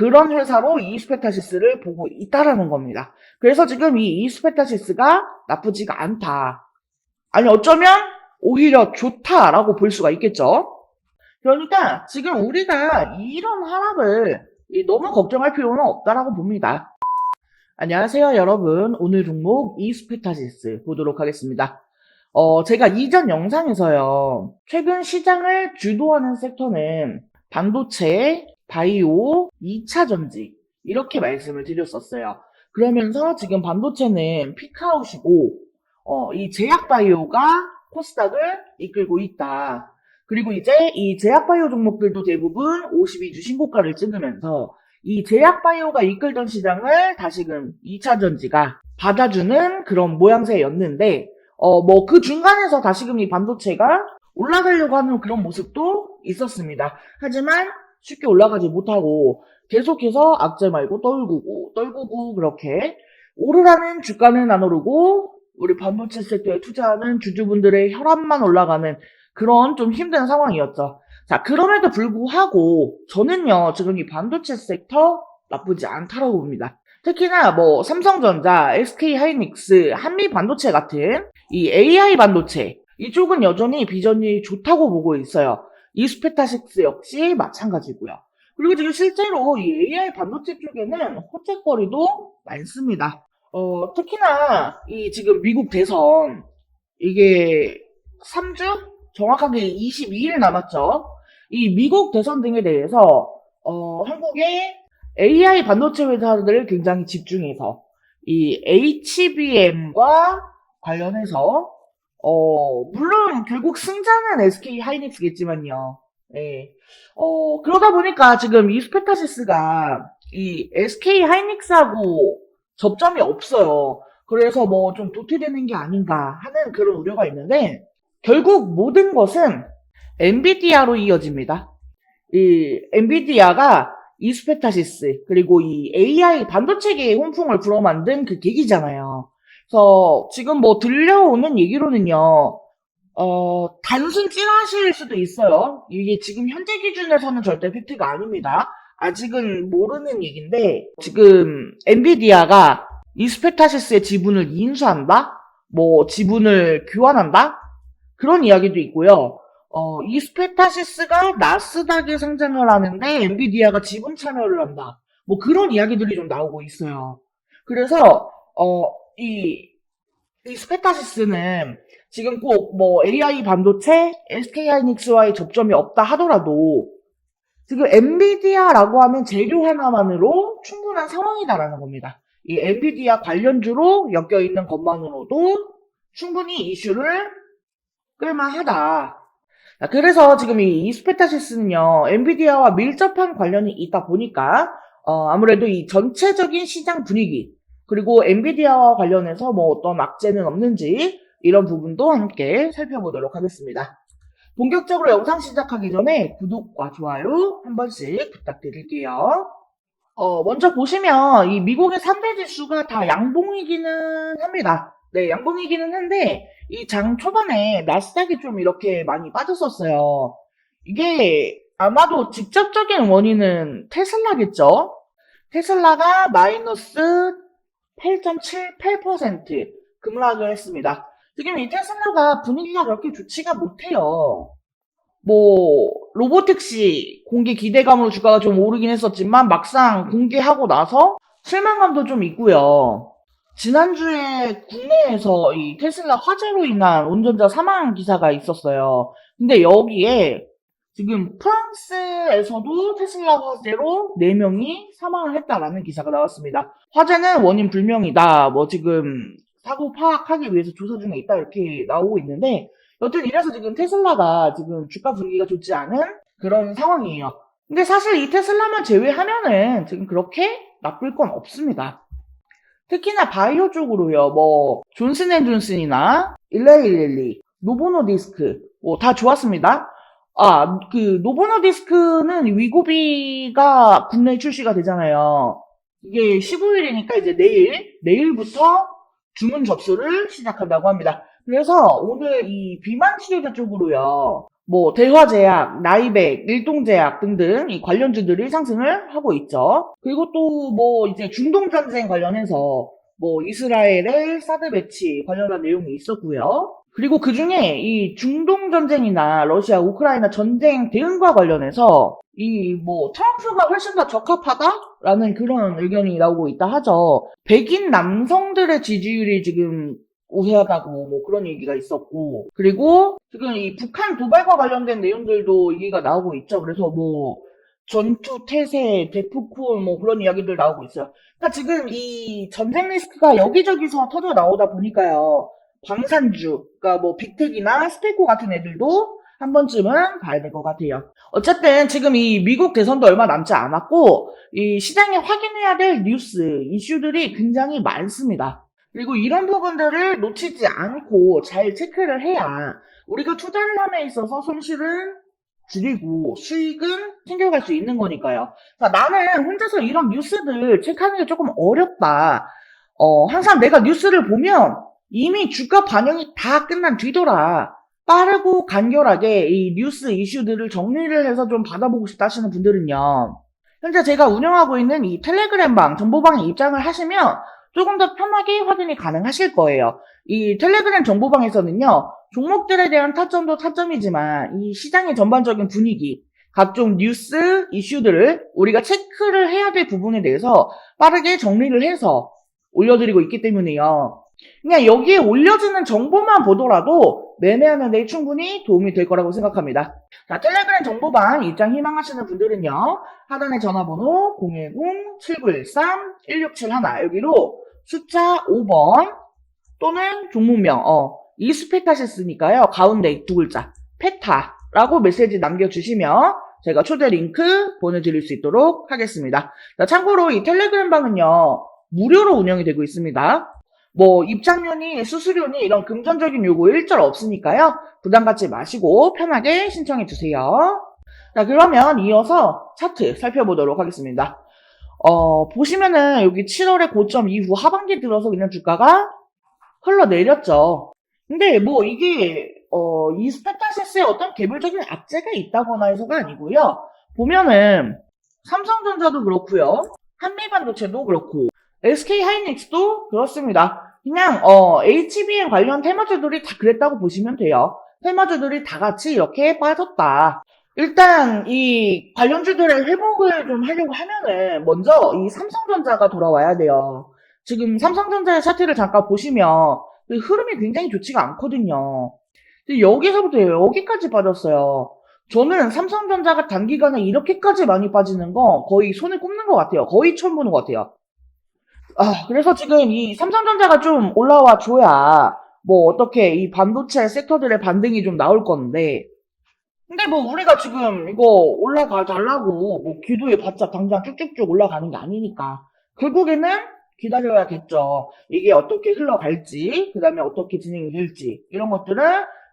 그런 회사로 이스페타시스를 보고 있다라는 겁니다. 그래서 지금 이 이스페타시스가 나쁘지가 않다. 아니 어쩌면 오히려 좋다라고 볼 수가 있겠죠. 그러니까 지금 우리가 이런 하락을 너무 걱정할 필요는 없다라고 봅니다. 안녕하세요 여러분. 오늘 종목 이스페타시스 보도록 하겠습니다. 제가 이전 영상에서요. 최근 시장을 주도하는 섹터는 반도체, 바이오, 2차 전지 이렇게 말씀을 드렸었어요. 그러면서 지금 반도체는 피크아웃이고 이 제약바이오가 코스닥을 이끌고 있다. 그리고 이제 이 제약바이오 종목들도 대부분 52주 신고가를 찍으면서 이 제약바이오가 이끌던 시장을 다시금 2차 전지가 받아주는 그런 모양새였는데 뭐 그 중간에서 다시금 이 반도체가 올라가려고 하는 그런 모습도 있었습니다. 하지만 쉽게 올라가지 못하고 계속해서 악재 말고 떨구고 그렇게 오르라는 주가는 안 오르고 우리 반도체 섹터에 투자하는 주주분들의 혈압만 올라가는 그런 좀 힘든 상황이었죠. 자, 그럼에도 불구하고 저는요, 지금 이 반도체 섹터 나쁘지 않다라고 봅니다. 특히나 뭐 삼성전자, SK하이닉스, 한미반도체 같은 이 AI 반도체 이쪽은 여전히 비전이 좋다고 보고 있어요. 이스페타식스 역시 마찬가지고요. 그리고 지금 실제로 이 AI 반도체 쪽에는 호재거리도 많습니다. 특히나 이 지금 미국 대선 이게 3주? 정확하게 22일 남았죠. 이 미국 대선 등에 대해서 한국의 AI 반도체 회사들을 굉장히 집중해서 이 HBM과 관련해서 물론 결국 승자는 SK 하이닉스겠지만요. 예. 그러다 보니까 지금 이스페타시스가 이 SK 하이닉스하고 접점이 없어요. 그래서 뭐 좀 도태되는 게 아닌가 하는 그런 우려가 있는데 결국 모든 것은 엔비디아로 이어집니다. 이 엔비디아가 이스페타시스 그리고 이 AI 반도체계의 훈풍을 불어만든 그 계기잖아요. 그래서 지금 뭐 들려오는 얘기로는요. 단순 찌라시일 수도 있어요. 이게 지금 현재 기준에서는 절대 팩트가 아닙니다. 아직은 모르는 얘기인데 지금 엔비디아가 이스페타시스의 지분을 인수한다? 뭐 지분을 교환한다? 그런 이야기도 있고요. 이스페타시스가 나스닥에 상장을 하는데 엔비디아가 지분 참여를 한다. 뭐 그런 이야기들이 좀 나오고 있어요. 그래서 이 스페타시스는 지금 꼭 뭐 AI 반도체, SK하이닉스와의 접점이 없다 하더라도 지금 엔비디아라고 하면 재료 하나만으로 충분한 상황이다라는 겁니다. 이 엔비디아 관련주로 엮여있는 것만으로도 충분히 이슈를 끌만하다. 그래서 지금 이 이스페타시스는요, 엔비디아와 밀접한 관련이 있다 보니까, 아무래도 이 전체적인 시장 분위기, 그리고 엔비디아와 관련해서 뭐 어떤 악재는 없는지, 이런 부분도 함께 살펴보도록 하겠습니다. 본격적으로 영상 시작하기 전에 구독과 좋아요 한 번씩 부탁드릴게요. 먼저 보시면 이 미국의 3대 지수가 다 양봉이기는 합니다. 네, 양봉이기는 한데 이 장 초반에 나스닥이 좀 이렇게 많이 빠졌었어요. 이게 아마도 직접적인 원인은 테슬라겠죠? 테슬라가 마이너스 8.78% 급락을 했습니다. 지금 이 테슬라가 분위기가 그렇게 좋지가 못해요. 뭐 로보택시 공개 기대감으로 주가가 좀 오르긴 했었지만 막상 공개하고 나서 실망감도 좀 있고요. 지난주에 국내에서 이 테슬라 화재로 인한 운전자 사망 기사가 있었어요. 근데 여기에 지금 프랑스에서도 테슬라 화재로 4명이 사망을 했다라는 기사가 나왔습니다. 화재는 원인 불명이다. 뭐 지금 사고 파악하기 위해서 조사 중에 있다 이렇게 나오고 있는데 여튼 이래서 지금 테슬라가 지금 주가 분위기가 좋지 않은 그런 상황이에요. 근데 사실 이 테슬라만 제외하면은 지금 그렇게 나쁠 건 없습니다. 특히나 바이오 쪽으로요. 뭐 존슨앤존슨이나 일레일렐리, 노보노디스크 뭐 다 좋았습니다. 그 노보노디스크는 위고비가 국내에 출시가 되잖아요. 이게 15일이니까 이제 내일부터 주문 접수를 시작한다고 합니다. 그래서 오늘 이 비만 치료제 쪽으로요. 뭐 대화제약, 나이백, 일동제약 등등 이 관련주들이 상승을 하고 있죠. 그리고 또 뭐 이제 중동전쟁 관련해서 뭐 이스라엘의 사드 배치 관련한 내용이 있었고요. 그리고 그 중에 이 중동전쟁이나 러시아, 우크라이나 전쟁 대응과 관련해서 이 뭐 트럼프가 훨씬 더 적합하다라는 그런 의견이 나오고 있다 하죠. 백인 남성들의 지지율이 지금 우세하다고 뭐 그런 얘기가 있었고, 그리고 지금 이 북한 도발과 관련된 내용들도 얘기가 나오고 있죠. 그래서 뭐 전투 태세, 데프콘 뭐 그런 이야기들 나오고 있어요. 그러니까 지금 이 전쟁 리스크가 여기저기서 터져 나오다 보니까요. 광산주, 그러니까 뭐 빅텍이나 스테이코 같은 애들도 한 번쯤은 봐야 될 것 같아요. 어쨌든 지금 이 미국 대선도 얼마 남지 않았고 이 시장에 확인해야 될 뉴스, 이슈들이 굉장히 많습니다. 그리고 이런 부분들을 놓치지 않고 잘 체크를 해야 우리가 투자를 함에 있어서 손실은 줄이고 수익은 챙겨갈 수 있는 거니까요. 그러니까 나는 혼자서 이런 뉴스들 체크하는 게 조금 어렵다. 항상 내가 뉴스를 보면 이미 주가 반영이 다 끝난 뒤더라. 빠르고 간결하게 이 뉴스 이슈들을 정리를 해서 좀 받아보고 싶다 하시는 분들은요. 현재 제가 운영하고 있는 이 텔레그램방, 정보방에 입장을 하시면 조금 더 편하게 확인이 가능하실 거예요. 이 텔레그램 정보방에서는요, 종목들에 대한 타점도 타점이지만 이 시장의 전반적인 분위기, 각종 뉴스, 이슈들을 우리가 체크를 해야 될 부분에 대해서 빠르게 정리를 해서 올려드리고 있기 때문에요. 그냥 여기에 올려지는 정보만 보더라도 매매하는 데 충분히 도움이 될 거라고 생각합니다. 자, 텔레그램 정보방 입장 희망하시는 분들은요. 하단의 전화번호 010-7913-1671 여기로 숫자 5번 또는 종목명 이스페타시스니까요. 가운데 두 글자 페타라고 메시지 남겨주시면 제가 초대 링크 보내드릴 수 있도록 하겠습니다. 자, 참고로 이 텔레그램 방은요. 무료로 운영이 되고 있습니다. 뭐 입장료니 수수료니 이런 금전적인 요구 일절 없으니까요. 부담 갖지 마시고 편하게 신청해 주세요. 자, 그러면 이어서 차트 살펴보도록 하겠습니다. 보시면은 여기 7월의 고점 이후 하반기 들어서 그냥 주가가 흘러내렸죠. 근데 뭐 이게 이 스페타시스에 어떤 개별적인 악재가 있다거나 해서가 아니고요. 보면은 삼성전자도 그렇고요. 한미반도체도 그렇고 SK하이닉스도 그렇습니다. 그냥 HBM 관련 테마주들이 다 그랬다고 보시면 돼요. 테마주들이 다 같이 이렇게 빠졌다. 일단 이 관련주들의 회복을 좀 하려고 하면은 먼저 이 삼성전자가 돌아와야 돼요. 지금 삼성전자의 차트를 잠깐 보시면 그 흐름이 굉장히 좋지가 않거든요. 근데 여기서부터 여기까지 빠졌어요. 저는 삼성전자가 단기간에 이렇게까지 많이 빠지는 거 거의 손에 꼽는 것 같아요. 거의 처음 보는 것 같아요. 그래서 지금 이 삼성전자가 좀 올라와 줘야 뭐 어떻게 이 반도체 섹터들의 반등이 좀 나올 건데 근데 뭐 우리가 지금 이거 올라가 달라고 뭐 기도에 바짝 당장 쭉쭉쭉 올라가는 게 아니니까 결국에는 기다려야겠죠. 이게 어떻게 흘러갈지 그 다음에 어떻게 진행이 될지 이런 것들은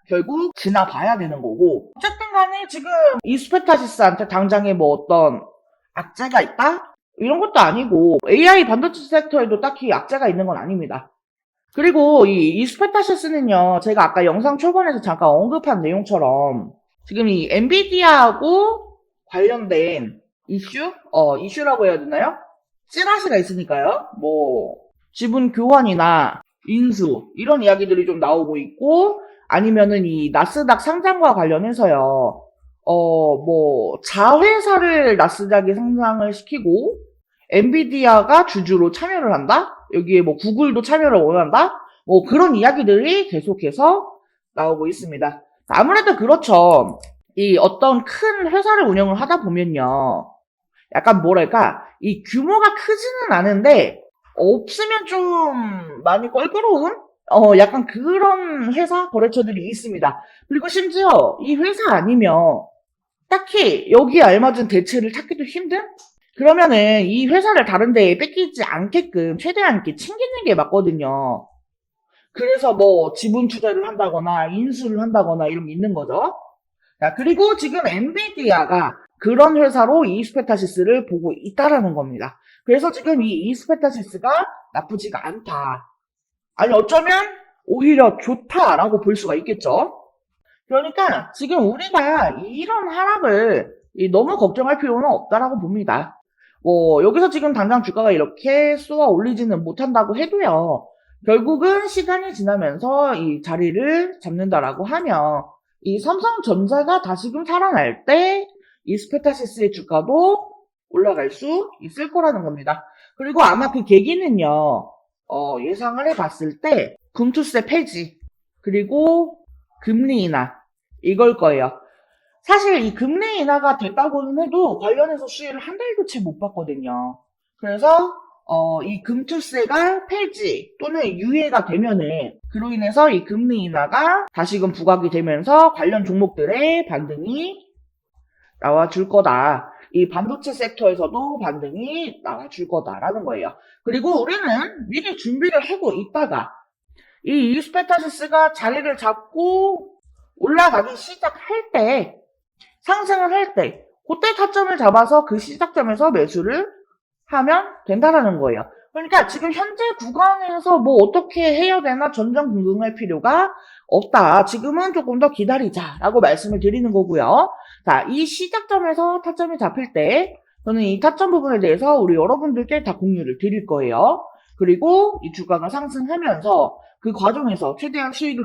결국 지나봐야 되는 거고 어쨌든 간에 지금 이스페타시스한테 당장에 뭐 어떤 악재가 있다? 이런 것도 아니고 AI 반도체 섹터에도 딱히 악재가 있는 건 아닙니다. 그리고 이 이스페타시스는요 제가 아까 영상 초반에서 잠깐 언급한 내용처럼 지금 이 엔비디아하고 관련된 이슈? 이슈라고 해야 되나요? 찌라시가 있으니까요. 뭐 지분 교환이나 인수 이런 이야기들이 좀 나오고 있고 아니면은 이 나스닥 상장과 관련해서요. 뭐 자회사를 나스닥에 상장을 시키고 엔비디아가 주주로 참여를 한다? 여기에 뭐 구글도 참여를 원한다? 뭐 그런 이야기들이 계속해서 나오고 있습니다. 아무래도 그렇죠. 이 어떤 큰 회사를 운영을 하다 보면요. 약간 뭐랄까, 이 규모가 크지는 않은데, 없으면 좀 많이 껄끄러운? 약간 그런 회사 거래처들이 있습니다. 그리고 심지어 이 회사 아니면 딱히 여기에 알맞은 대체를 찾기도 힘든? 그러면은 이 회사를 다른 데에 뺏기지 않게끔 최대한 이렇게 챙기는 게 맞거든요. 그래서 뭐 지분 투자를 한다거나 인수를 한다거나 이런 게 있는 거죠. 자, 그리고 지금 엔비디아가 그런 회사로 이스페타시스를 보고 있다라는 겁니다. 그래서 지금 이 이스페타시스가 나쁘지가 않다. 아니 어쩌면 오히려 좋다라고 볼 수가 있겠죠. 그러니까 지금 우리가 이런 하락을 너무 걱정할 필요는 없다라고 봅니다. 여기서 지금 당장 주가가 이렇게 쏘아 올리지는 못한다고 해도요. 결국은 시간이 지나면서 이 자리를 잡는다라고 하면 이 삼성전자가 다시금 살아날 때 이 스페타시스의 주가도 올라갈 수 있을 거라는 겁니다. 그리고 아마 그 계기는요. 예상을 해봤을 때 금투세 폐지 그리고 금리 인하 이걸 거예요. 사실 이 금리 인하가 됐다고는 해도 관련해서 수혜를 한 달도 채 못 봤거든요. 그래서 이 금투세가 폐지 또는 유예가 되면은 그로 인해서 이 금리 인하가 다시금 부각이 되면서 관련 종목들의 반등이 나와줄 거다. 이 반도체 섹터에서도 반등이 나와줄 거다라는 거예요. 그리고 우리는 미리 준비를 하고 있다가 이 이스페타시스가 자리를 잡고 올라가기 시작할 때 상승을 할 때 그때 타점을 잡아서 그 시작점에서 매수를 하면 된다라는 거예요. 그러니까 지금 현재 구간에서 뭐 어떻게 해야 되나 전전긍긍할 필요가 없다. 지금은 조금 더 기다리자라고 말씀을 드리는 거고요. 자, 이 시작점에서 타점이 잡힐 때 저는 이 타점 부분에 대해서 우리 여러분들께 다 공유를 드릴 거예요. 그리고 이 주가가 상승하면서 그 과정에서 최대한 수익을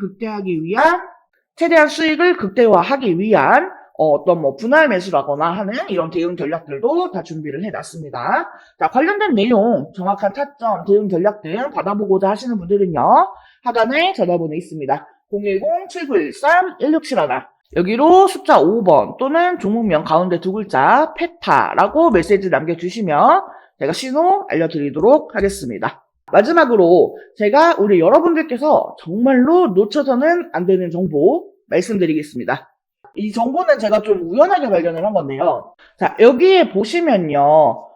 극대화하기 위한 어떤 분할 매수라거나 하는 이런 대응 전략들도 다 준비를 해놨습니다. 자, 관련된 내용, 정확한 타점, 대응 전략 등 받아보고자 하시는 분들은요, 하단에 전화번호 있습니다. 010-7913-1671 여기로 숫자 5번 또는 종목명 가운데 두 글자 페타라고 메시지 남겨주시면 제가 신호 알려드리도록 하겠습니다. 마지막으로 제가 우리 여러분들께서 정말로 놓쳐서는 안 되는 정보 말씀드리겠습니다. 이 정보는 제가 좀 우연하게 발견을 한 건데요. 자, 여기에 보시면요.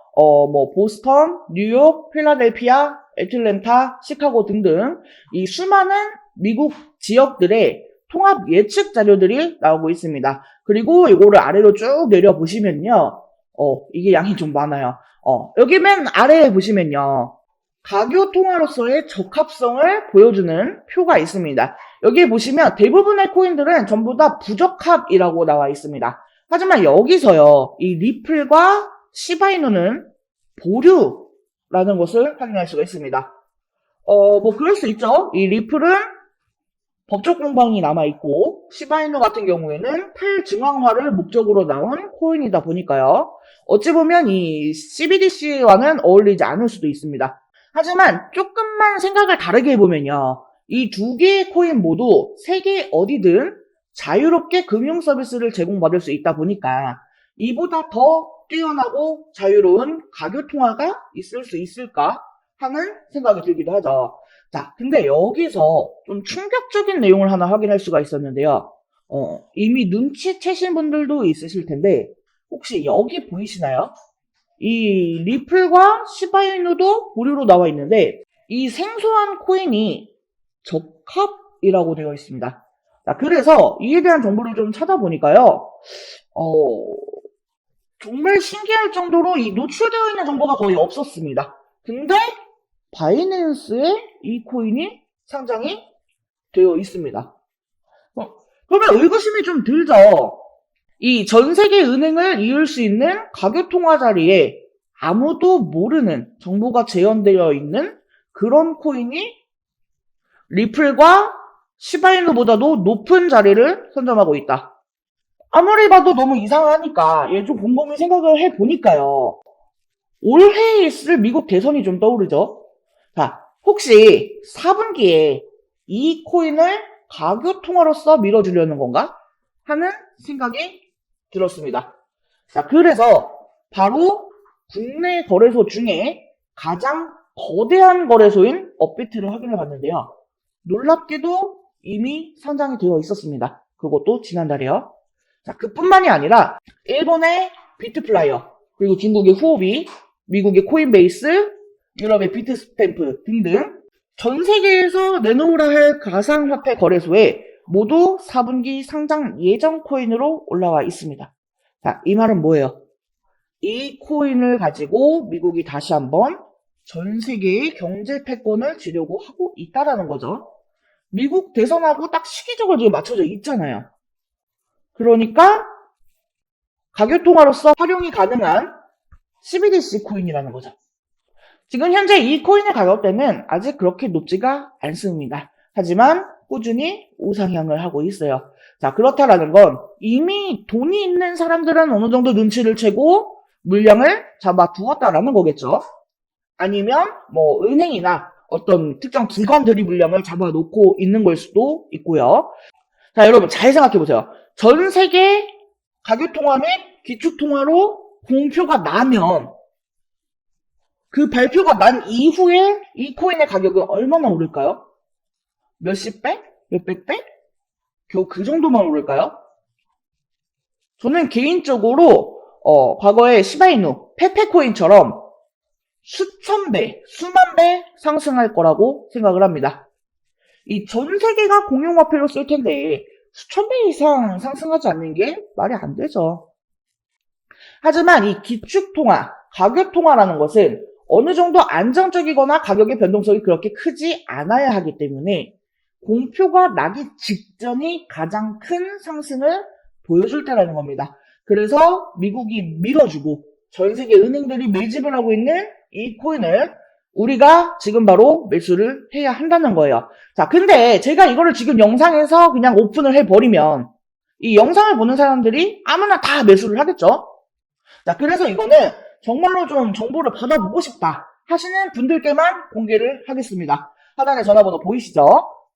보스턴, 뉴욕, 필라델피아, 애틀랜타, 시카고 등등 이 수많은 미국 지역들의 통합 예측 자료들이 나오고 있습니다. 그리고 이거를 아래로 쭉 내려보시면요. 이게 양이 좀 많아요. 여기 맨 아래에 보시면요. 가교 통화로서의 적합성을 보여주는 표가 있습니다. 여기에 보시면 대부분의 코인들은 전부 다 부적합이라고 나와 있습니다. 하지만 여기서요. 이 리플과 시바이누는 보류라는 것을 확인할 수가 있습니다. 그럴 수 있죠. 이 리플은 법적 공방이 남아있고 시바이누 같은 경우에는 탈중앙화를 목적으로 나온 코인이다 보니까요. 어찌 보면 이 CBDC와는 어울리지 않을 수도 있습니다. 하지만 조금만 생각을 다르게 해보면요. 이 두 개의 코인 모두 세계 어디든 자유롭게 금융 서비스를 제공받을 수 있다 보니까 이보다 더 뛰어나고 자유로운 가교 통화가 있을 수 있을까 하는 생각이 들기도 하죠. 자, 근데 여기서 좀 충격적인 내용을 하나 확인할 수가 있었는데요. 이미 눈치채신 분들도 있으실 텐데, 혹시 여기 보이시나요? 이 리플과 시바이누도 보류로 나와 있는데, 이 생소한 코인이 적합이라고 되어 있습니다. 자, 그래서 이에 대한 정보를 좀 찾아보니까요, 정말 신기할 정도로 이 노출되어 있는 정보가 거의 없었습니다. 근데 바이낸스에 이 코인이 상장이 되어 있습니다. 그러면 의구심이 좀 들죠. 이 전 세계 은행을 이을 수 있는 가교 통화 자리에 아무도 모르는 정보가 재현되어 있는 그런 코인이 리플과 시바이누보다도 높은 자리를 선점하고 있다. 아무리 봐도 너무 이상하니까 얘 좀 곰곰이 생각을 해보니까요. 올해에 있을 미국 대선이 좀 떠오르죠. 자, 혹시 4분기에 이 코인을 가교 통화로서 밀어주려는 건가? 하는 생각이 들었습니다. 자, 그래서 바로 국내 거래소 중에 가장 거대한 거래소인 업비트를 확인해 봤는데요. 놀랍게도 이미 상장이 되어 있었습니다. 그것도 지난달에요. 자, 그뿐만이 아니라 일본의 비트플라이어, 그리고 중국의 후오비, 미국의 코인베이스, 유럽의 비트스탬프 등등 전 세계에서 내놓으라 할 가상화폐 거래소에 모두 4분기 상장 예정 코인으로 올라와 있습니다. 자, 이 말은 뭐예요? 이 코인을 가지고 미국이 다시 한번 전 세계의 경제 패권을 쥐려고 하고 있다라는 거죠. 미국 대선하고 딱 시기적으로 지금 맞춰져 있잖아요. 그러니까 가격통화로서 활용이 가능한 CBDC 코인이라는 거죠. 지금 현재 이 코인의 가격대는 아직 그렇게 높지가 않습니다. 하지만 꾸준히 우상향을 하고 있어요. 자, 그렇다라는 건 이미 돈이 있는 사람들은 어느 정도 눈치를 채고 물량을 잡아두었다라는 거겠죠. 아니면 뭐 은행이나 어떤 특정 기관들이 물량을 잡아놓고 있는 걸 수도 있고요. 자, 여러분 잘 생각해 보세요. 전 세계 가격통화 및 기축통화로 공표가 나면 그 발표가 난 이후에 이 코인의 가격은 얼마나 오를까요? 몇십 배? 몇백 배? 겨우 그 정도만 오를까요? 저는 개인적으로 과거에 시바이누, 페페코인처럼 수천 배, 수만 배 상승할 거라고 생각을 합니다. 이 전 세계가 공용화폐로 쓸 텐데 수천 배 이상 상승하지 않는 게 말이 안 되죠. 하지만 이 기축통화, 가격통화라는 것은 어느 정도 안정적이거나 가격의 변동성이 그렇게 크지 않아야 하기 때문에 공표가 나기 직전이 가장 큰 상승을 보여줄 때라는 겁니다. 그래서 미국이 밀어주고 전 세계 은행들이 매집을 하고 있는 이 코인을 우리가 지금 바로 매수를 해야 한다는 거예요. 자, 근데 제가 이거를 지금 영상에서 그냥 오픈을 해버리면 이 영상을 보는 사람들이 아무나 다 매수를 하겠죠? 자, 그래서 이거는 정말로 좀 정보를 받아보고 싶다 하시는 분들께만 공개를 하겠습니다. 하단에 전화번호 보이시죠?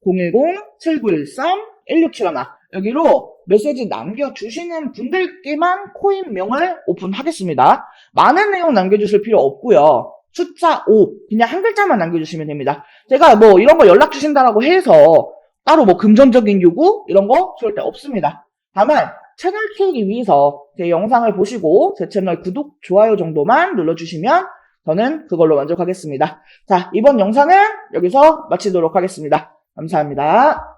010-7913-1671 여기로 메시지 남겨주시는 분들께만 코인명을 오픈하겠습니다. 많은 내용 남겨주실 필요 없고요. 숫자 5 그냥 한 글자만 남겨주시면 됩니다. 제가 뭐 이런 거 연락 주신다라고 해서 따로 뭐 금전적인 요구 이런 거 절대 없습니다. 다만 채널 키우기 위해서 제 영상을 보시고 제 채널 구독, 좋아요 정도만 눌러주시면 저는 그걸로 만족하겠습니다. 자, 이번 영상은 여기서 마치도록 하겠습니다. 감사합니다.